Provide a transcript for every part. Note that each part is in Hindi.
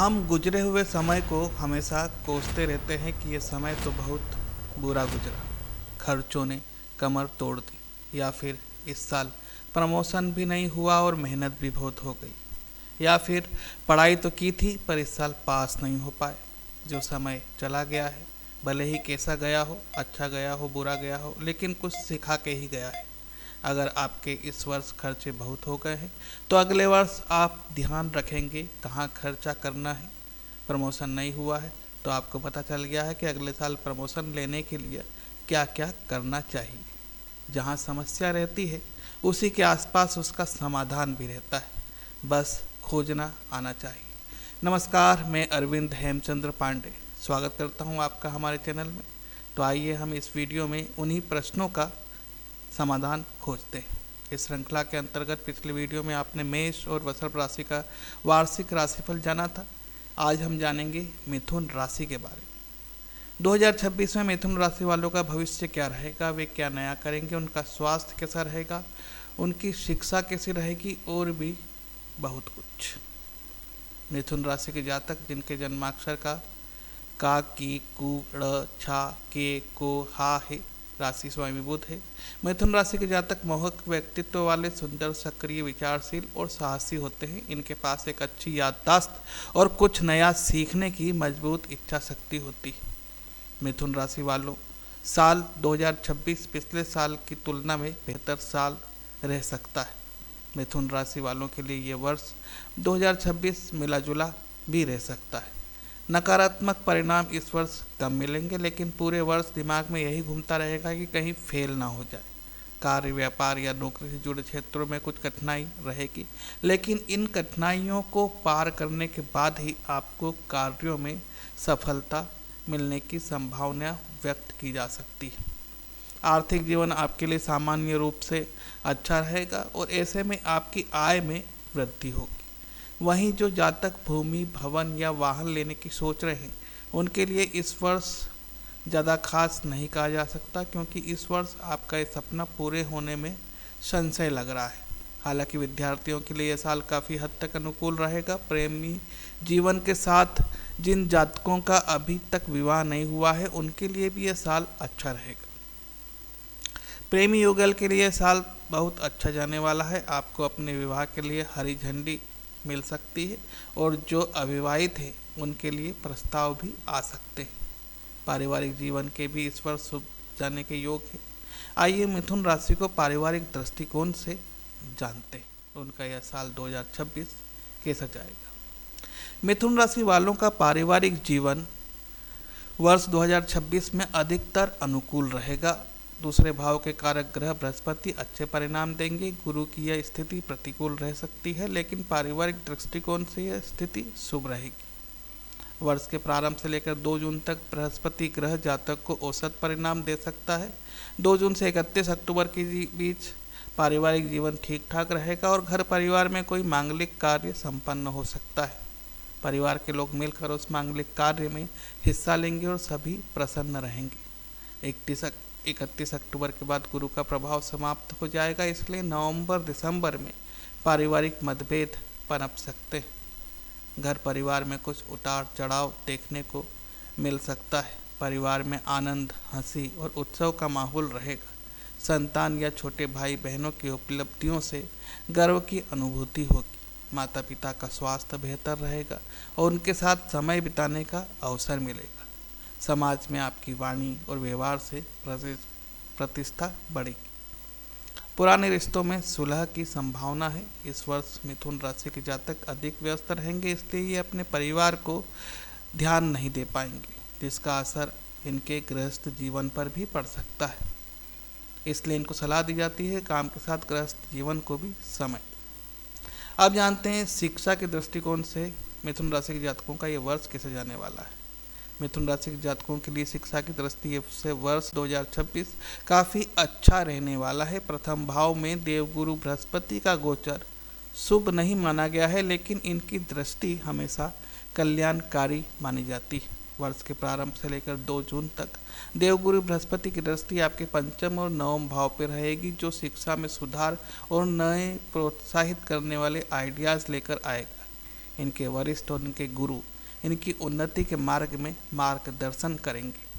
हम गुजरे हुए समय को हमेशा कोसते रहते हैं कि ये समय तो बहुत बुरा गुजरा, खर्चों ने कमर तोड़ दी, या फिर इस साल प्रमोशन भी नहीं हुआ और मेहनत भी बहुत हो गई, या फिर पढ़ाई तो की थी पर इस साल पास नहीं हो पाए। जो समय चला गया है, भले ही कैसा गया हो, अच्छा गया हो, बुरा गया हो, लेकिन कुछ सिखा के ही गया है। अगर आपके इस वर्ष खर्चे बहुत हो गए हैं तो अगले वर्ष आप ध्यान रखेंगे कहाँ खर्चा करना है। प्रमोशन नहीं हुआ है तो आपको पता चल गया है कि अगले साल प्रमोशन लेने के लिए क्या क्या करना चाहिए। जहाँ समस्या रहती है उसी के आसपास उसका समाधान भी रहता है, बस खोजना आना चाहिए। नमस्कार, मैं अरविंद हेमचंद्र पांडे स्वागत करता हूँ आपका हमारे चैनल में। तो आइए हम इस वीडियो में उन्हीं प्रश्नों का समाधान खोजते हैं। इस श्रृंखला के अंतर्गत पिछले वीडियो में आपने मेष और वृषभ राशि का वार्षिक राशिफल जाना था। आज हम जानेंगे मिथुन राशि के बारे में। 2026 में मिथुन राशि वालों का भविष्य क्या रहेगा, वे क्या नया करेंगे, उनका स्वास्थ्य कैसा रहेगा, उनकी शिक्षा कैसी रहेगी और भी बहुत कुछ। मिथुन राशि के जातक जिनके जन्माक्षर का की कु ड़ छा के को हा है, राशि स्वामी बुध है। मिथुन राशि के जातक मोहक व्यक्तित्व वाले, सुंदर, सक्रिय, विचारशील और साहसी होते हैं। इनके पास एक अच्छी याददाश्त और कुछ नया सीखने की मजबूत इच्छा शक्ति होती है। मिथुन राशि वालों, साल 2026 पिछले साल की तुलना में बेहतर साल रह सकता है। मिथुन राशि वालों के लिए ये वर्ष 2026 मिला जुला भी रह सकता है। नकारात्मक परिणाम इस वर्ष कम मिलेंगे, लेकिन पूरे वर्ष दिमाग में यही घूमता रहेगा कि कहीं फेल ना हो जाए। कार्य, व्यापार या नौकरी से जुड़े क्षेत्रों में कुछ कठिनाई रहेगी, लेकिन इन कठिनाइयों को पार करने के बाद ही आपको कार्यों में सफलता मिलने की संभावना व्यक्त की जा सकती है। आर्थिक जीवन आपके लिए सामान्य रूप से अच्छा रहेगा और ऐसे में आपकी आय में वृद्धि होगी। वहीं जो जातक भूमि, भवन या वाहन लेने की सोच रहे हैं उनके लिए इस वर्ष ज़्यादा खास नहीं कहा जा सकता, क्योंकि इस वर्ष आपका ये सपना पूरे होने में संशय लग रहा है। हालांकि विद्यार्थियों के लिए यह साल काफ़ी हद तक अनुकूल रहेगा। प्रेमी जीवन के साथ जिन जातकों का अभी तक विवाह नहीं हुआ है उनके लिए भी यह साल अच्छा रहेगा। प्रेमी युगल के लिए साल बहुत अच्छा जाने वाला है। आपको अपने विवाह के लिए हरी झंडी मिल सकती है और जो अविवाहित हैं उनके लिए प्रस्ताव भी आ सकते हैं। पारिवारिक जीवन के भी इस वर्ष शुभ जाने के योग है। आइए मिथुन राशि को पारिवारिक दृष्टिकोण से जानते हैं, उनका यह साल 2026 कैसा जाएगा। मिथुन राशि वालों का पारिवारिक जीवन वर्ष 2026 में अधिकतर अनुकूल रहेगा। दूसरे भाव के कारक ग्रह बृहस्पति अच्छे परिणाम देंगे। गुरु की यह स्थिति प्रतिकूल रह सकती है, लेकिन पारिवारिक दृष्टिकोण से यह स्थिति शुभ रहेगी। वर्ष के प्रारंभ से लेकर 2 जून तक बृहस्पति ग्रह जातक को औसत परिणाम दे सकता है। 2 जून से 31 अक्टूबर के बीच पारिवारिक जीवन ठीक ठाक रहेगा और घर परिवार में कोई मांगलिक कार्य संपन्न हो सकता है। परिवार के लोग मिलकर उस मांगलिक कार्य में हिस्सा लेंगे और सभी प्रसन्न रहेंगे। 31 अक्टूबर के बाद गुरु का प्रभाव समाप्त हो जाएगा, इसलिए नवंबर दिसंबर में पारिवारिक मतभेद पनप सकते हैं। घर परिवार में कुछ उतार चढ़ाव देखने को मिल सकता है। परिवार में आनंद, हंसी और उत्सव का माहौल रहेगा। संतान या छोटे भाई बहनों की उपलब्धियों से गर्व की अनुभूति होगी। माता पिता का स्वास्थ्य बेहतर रहेगा और उनके साथ समय बिताने का अवसर मिलेगा। समाज में आपकी वाणी और व्यवहार से प्रतिष्ठा बढ़ेगी। पुराने रिश्तों में सुलह की संभावना है। इस वर्ष मिथुन राशि के जातक अधिक व्यस्त रहेंगे, इसलिए ये अपने परिवार को ध्यान नहीं दे पाएंगे, जिसका असर इनके गृहस्थ जीवन पर भी पड़ सकता है। इसलिए इनको सलाह दी जाती है काम के साथ गृहस्थ जीवन को भी समय दें। अब जानते हैं शिक्षा के दृष्टिकोण से मिथुन राशि के जातकों का ये वर्ष कैसे जाने वाला है। मिथुन राशि के जातकों के लिए शिक्षा की दृष्टि से वर्ष 2026 काफ़ी अच्छा रहने वाला है। प्रथम भाव में देवगुरु बृहस्पति का गोचर शुभ नहीं माना गया है, लेकिन इनकी दृष्टि हमेशा कल्याणकारी मानी जाती है। वर्ष के प्रारंभ से लेकर 2 जून तक देवगुरु बृहस्पति की दृष्टि आपके पंचम और नवम भाव पर रहेगी, जो शिक्षा में सुधार और नए प्रोत्साहित करने वाले आइडियाज़ लेकर आएगा। इनके वरिष्ठ और इनके गुरु इनकी उन्नति के मार्ग में मार्गदर्शन करेंगे।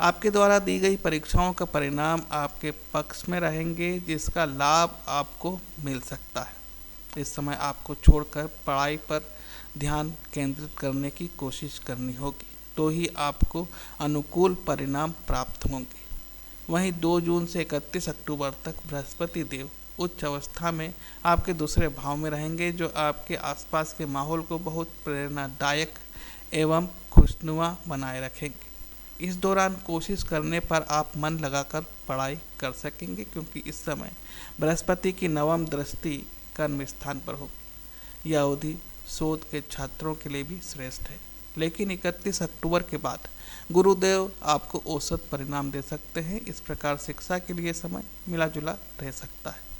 आपके द्वारा दी गई परीक्षाओं का परिणाम आपके पक्ष में रहेंगे, जिसका लाभ आपको मिल सकता है। इस समय आपको छोड़कर पढ़ाई पर ध्यान केंद्रित करने की कोशिश करनी होगी, तो ही आपको अनुकूल परिणाम प्राप्त होंगे। वहीं 2 जून से 31 अक्टूबर तक बृहस्पति देव उच्च अवस्था में आपके दूसरे भाव में रहेंगे, जो आपके आसपास के माहौल को बहुत प्रेरणादायक एवं खुशनुमा बनाए रखेंगे। इस दौरान कोशिश करने पर आप मन लगाकर पढ़ाई कर सकेंगे, क्योंकि इस समय बृहस्पति की नवम दृष्टि कर्म स्थान पर होगी। यह अवधि शोध के छात्रों के लिए भी श्रेष्ठ है, लेकिन 31 अक्टूबर के बाद गुरुदेव आपको औसत परिणाम दे सकते हैं। इस प्रकार शिक्षा के लिए समय मिला जुला रह सकता है।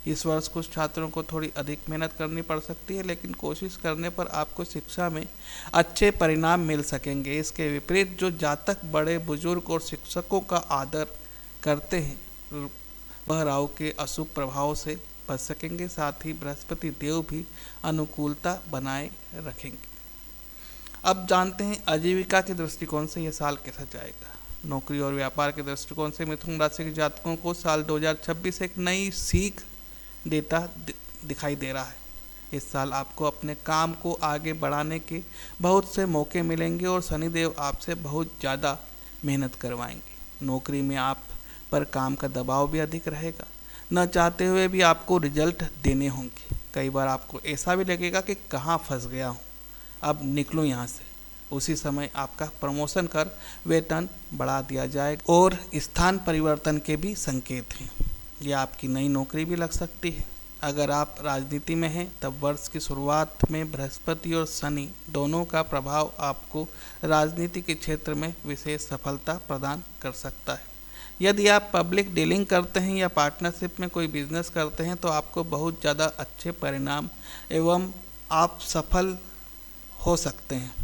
इस वर्ष कुछ छात्रों को थोड़ी अधिक मेहनत करनी पड़ सकती है, लेकिन कोशिश करने पर आपको शिक्षा में अच्छे परिणाम मिल सकेंगे। इसके विपरीत जो जातक बड़े बुजुर्ग और शिक्षकों का आदर करते हैं, वह राहु के अशुभ प्रभाव से बच सकेंगे। साथ ही बृहस्पति देव भी अनुकूलता बनाए रखेंगे। अब जानते हैं आजीविका के दृष्टिकोण से यह साल कैसा जाएगा। नौकरी और व्यापार के दृष्टिकोण से मिथुन राशि के जातकों को साल 2026 एक नई सीख देता दिखाई दे रहा है। इस साल आपको अपने काम को आगे बढ़ाने के बहुत से मौके मिलेंगे और शनिदेव आपसे बहुत ज़्यादा मेहनत करवाएंगे। नौकरी में आप पर काम का दबाव भी अधिक रहेगा। न चाहते हुए भी आपको रिजल्ट देने होंगे। कई बार आपको ऐसा भी लगेगा कि कहाँ फंस गया हूँ, अब निकलूँ यहाँ से। उसी समय आपका प्रमोशन कर वेतन बढ़ा दिया जाएगा और स्थान परिवर्तन के भी संकेत हैं। यह आपकी नई नौकरी भी लग सकती है। अगर आप राजनीति में हैं, तब वर्ष की शुरुआत में बृहस्पति और शनि दोनों का प्रभाव आपको राजनीति के क्षेत्र में विशेष सफलता प्रदान कर सकता है। यदि आप पब्लिक डीलिंग करते हैं या पार्टनरशिप में कोई बिजनेस करते हैं, तो आपको बहुत ज़्यादा अच्छे परिणाम एवं आप सफल हो सकते हैं।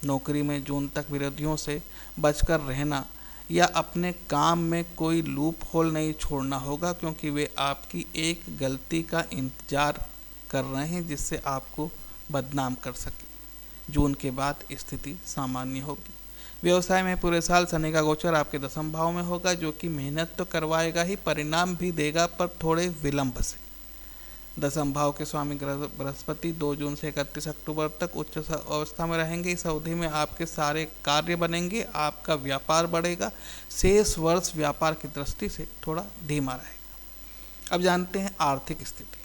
नौकरी में जून तक विरोधियों से बचकर रहना या अपने काम में कोई लूप होल नहीं छोड़ना होगा, क्योंकि वे आपकी एक गलती का इंतजार कर रहे हैं जिससे आपको बदनाम कर सके। जून के बाद स्थिति सामान्य होगी। व्यवसाय में पूरे साल शनि का गोचर आपके 10वें भाव में होगा, जो कि मेहनत तो करवाएगा ही, परिणाम भी देगा, पर थोड़े विलंब से। 10वें भाव के स्वामी ग्रह बृहस्पति 2 जून से 31 अक्टूबर तक उच्च अवस्था में रहेंगे। इस अवधि में आपके सारे कार्य बनेंगे, आपका व्यापार बढ़ेगा। शेष वर्ष व्यापार की दृष्टि से थोड़ा धीमा रहेगा। अब जानते हैं आर्थिक स्थिति।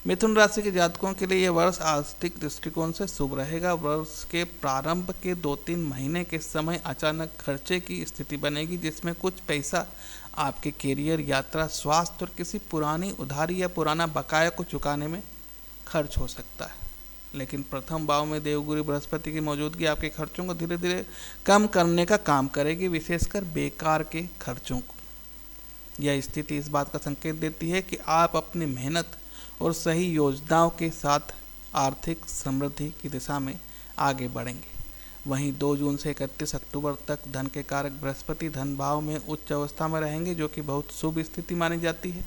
मिथुन राशि के जातकों के लिए यह वर्ष आर्थिक दृष्टिकोण से शुभ रहेगा। वर्ष के प्रारंभ के 2-3 महीने के समय अचानक खर्चे की स्थिति बनेगी, जिसमें कुछ पैसा आपके कैरियर, यात्रा, स्वास्थ्य और किसी पुरानी उधारी या पुराना बकाया को चुकाने में खर्च हो सकता है। लेकिन प्रथम भाव में देवगुरु बृहस्पति की मौजूदगी आपके खर्चों को धीरे धीरे कम करने का काम करेगी, विशेषकर बेकार के खर्चों को। यह स्थिति इस बात का संकेत देती है कि आप अपनी मेहनत और सही योजनाओं के साथ आर्थिक समृद्धि की दिशा में आगे बढ़ेंगे। वहीं 2 जून से 31 अक्टूबर तक धन के कारक बृहस्पति धन भाव में उच्च अवस्था में रहेंगे, जो कि बहुत शुभ स्थिति मानी जाती है।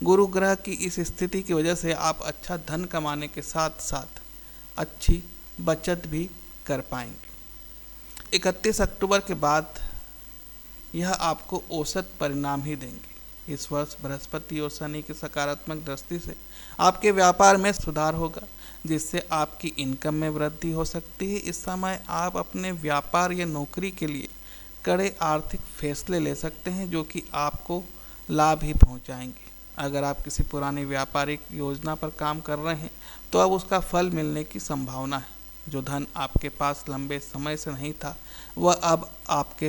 गुरु ग्रह की इस स्थिति की वजह से आप अच्छा धन कमाने के साथ साथ अच्छी बचत भी कर पाएंगे। 31 अक्टूबर के बाद यह आपको औसत परिणाम ही देंगे। इस वर्ष बृहस्पति और शनि की सकारात्मक दृष्टि से आपके व्यापार में सुधार होगा, जिससे आपकी इनकम में वृद्धि हो सकती है। इस समय आप अपने व्यापार या नौकरी के लिए कड़े आर्थिक फैसले ले सकते हैं, जो कि आपको लाभ ही पहुंचाएंगे। अगर आप किसी पुरानी व्यापारिक योजना पर काम कर रहे हैं, तो अब उसका फल मिलने की संभावना है। जो धन आपके पास लंबे समय से नहीं था, वह अब आपके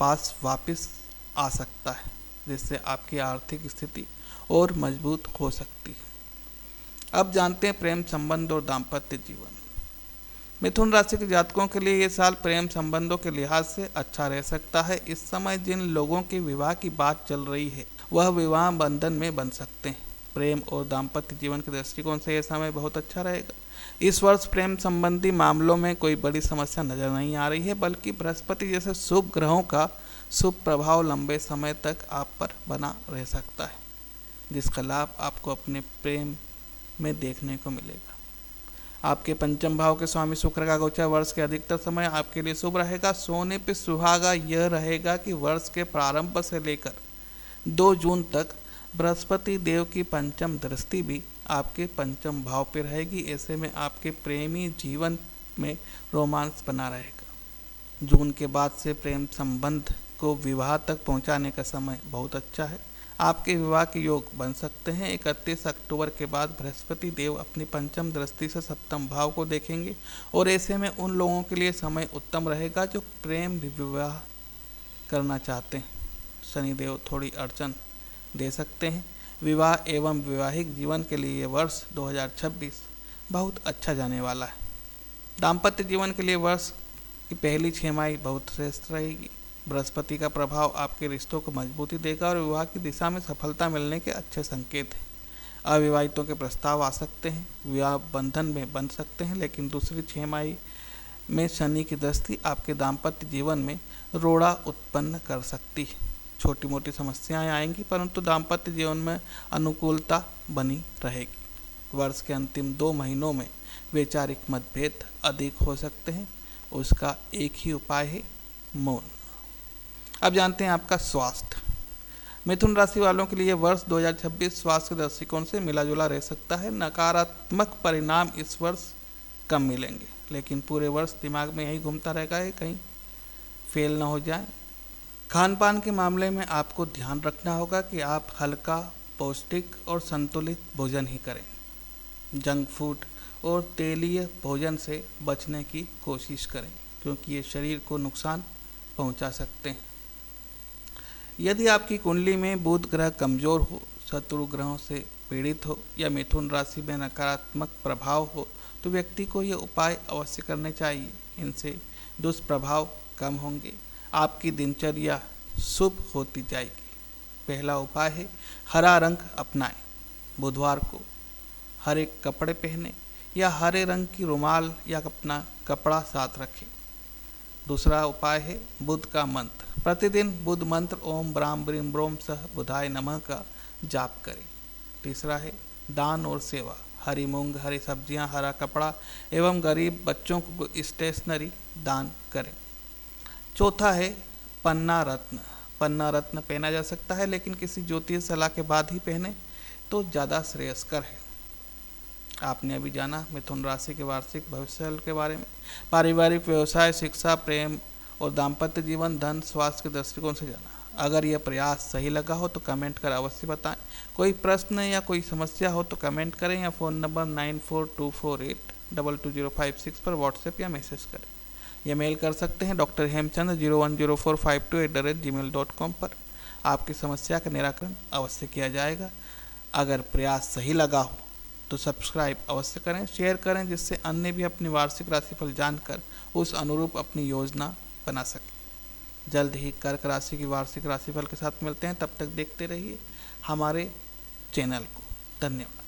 पास वापस आ सकता है, जिससे आपकी आर्थिक स्थिति और मजबूत हो सकती है। अब जानते हैं प्रेम संबंध और दाम्पत्य जीवन। मिथुन राशि के जातकों के लिए ये साल प्रेम संबंधों के लिहाज से अच्छा रह सकता है। इस समय जिन लोगों के विवाह की बात चल रही है, वह विवाह बंधन में बन सकते हैं। प्रेम और दाम्पत्य जीवन के दृष्टिकोण से यह समय बहुत अच्छा रहेगा। इस वर्ष प्रेम संबंधी मामलों में कोई बड़ी समस्या नजर नहीं आ रही है, बल्कि बृहस्पति जैसे शुभ ग्रहों का शुभ प्रभाव लंबे समय तक आप पर बना रह सकता है, जिसका लाभ आपको अपने प्रेम में देखने को मिलेगा। आपके पंचम भाव के स्वामी शुक्र का गोचर वर्ष के अधिकतर समय आपके लिए शुभ रहेगा। सोने पे सुहागा यह रहेगा कि वर्ष के प्रारंभ से लेकर 2 जून तक बृहस्पति देव की पंचम दृष्टि भी आपके पंचम भाव पे रहेगी। ऐसे में आपके प्रेमी जीवन में रोमांस बना रहेगा। जून के बाद से प्रेम संबंध को विवाह तक पहुंचाने का समय बहुत अच्छा है। आपके विवाह के योग बन सकते हैं। 31 अक्टूबर के बाद बृहस्पति देव अपनी पंचम दृष्टि से सप्तम भाव को देखेंगे और ऐसे में उन लोगों के लिए समय उत्तम रहेगा जो प्रेम विवाह करना चाहते हैं। शनिदेव थोड़ी अड़चन दे सकते हैं। विवाह एवं वैवाहिक जीवन के लिए ये वर्ष 2026 बहुत अच्छा जाने वाला है। दाम्पत्य जीवन के लिए वर्ष की पहली छमाही बहुत श्रेष्ठ रहेगी। बृहस्पति का प्रभाव आपके रिश्तों को मजबूती देगा और विवाह की दिशा में सफलता मिलने के अच्छे संकेत हैं। अविवाहितों के प्रस्ताव आ सकते हैं, विवाह बंधन में बन सकते हैं, लेकिन दूसरी छमाही में शनि की दृष्टि आपके दाम्पत्य जीवन में रोड़ा उत्पन्न कर सकती है। छोटी मोटी समस्याएं आएंगी, परंतु दाम्पत्य जीवन में अनुकूलता बनी रहेगी। वर्ष के अंतिम 2 महीनों में वैचारिक मतभेद अधिक हो सकते हैं। उसका एक ही उपाय है, मौन। अब जानते हैं आपका स्वास्थ्य। मिथुन राशि वालों के लिए वर्ष 2026 स्वास्थ्य के दृष्टिकोण से मिला जुला रह सकता है। नकारात्मक परिणाम इस वर्ष कम मिलेंगे, लेकिन पूरे वर्ष दिमाग में यही घूमता रहेगा है कहीं फेल ना हो जाए। खान पान के मामले में आपको ध्यान रखना होगा कि आप हल्का, पौष्टिक और संतुलित भोजन ही करें। जंक फूड और तेलीय भोजन से बचने की कोशिश करें, क्योंकि ये शरीर को नुकसान पहुंचा सकते हैं। यदि आपकी कुंडली में बुध ग्रह कमजोर हो, शत्रु ग्रहों से पीड़ित हो या मिथुन राशि में नकारात्मक प्रभाव हो, तो व्यक्ति को ये उपाय अवश्य करने चाहिए। इनसे दुष्प्रभाव कम होंगे, आपकी दिनचर्या शुभ होती जाएगी। पहला उपाय है हरा रंग अपनाएं। बुधवार को हरे कपड़े पहने या हरे रंग की रुमाल या अपना कपड़ा साथ रखें। दूसरा उपाय है बुध का मंत्र। प्रतिदिन बुध मंत्र ओम ब्राम ब्रीम ब्रोम सह बुधाय नमः का जाप करें। तीसरा है दान और सेवा। हरी मूंग, हरी सब्जियां, हरा कपड़ा एवं गरीब बच्चों को स्टेशनरी दान करें। चौथा है पन्ना रत्न। पन्ना रत्न पहना जा सकता है, लेकिन किसी ज्योतिष सलाह के बाद ही पहने तो ज़्यादा श्रेयस्कर है। आपने अभी जाना मिथुन राशि के वार्षिक भविष्य के बारे में। पारिवारिक, व्यवसाय, शिक्षा, प्रेम और दाम्पत्य जीवन, धन, स्वास्थ्य के दृष्टिकोण से जाना। अगर यह प्रयास सही लगा हो तो कमेंट कर अवश्य बताएं। कोई प्रश्न या कोई समस्या हो तो कमेंट करें या फ़ोन नंबर 9424822056 पर व्हाट्सएप या मैसेज करें। या मेल कर सकते हैं drhemchand010452@gmail.com पर। आपकी समस्या का निराकरण अवश्य किया जाएगा। अगर प्रयास सही लगा हो तो सब्सक्राइब अवश्य करें, शेयर करें, जिससे अन्य भी अपनी वार्षिक राशिफल जानकर उस अनुरूप अपनी योजना बना सकें। जल्द ही कर्क राशि की वार्षिक राशिफल के साथ मिलते हैं। तब तक देखते रहिए हमारे चैनल को। धन्यवाद।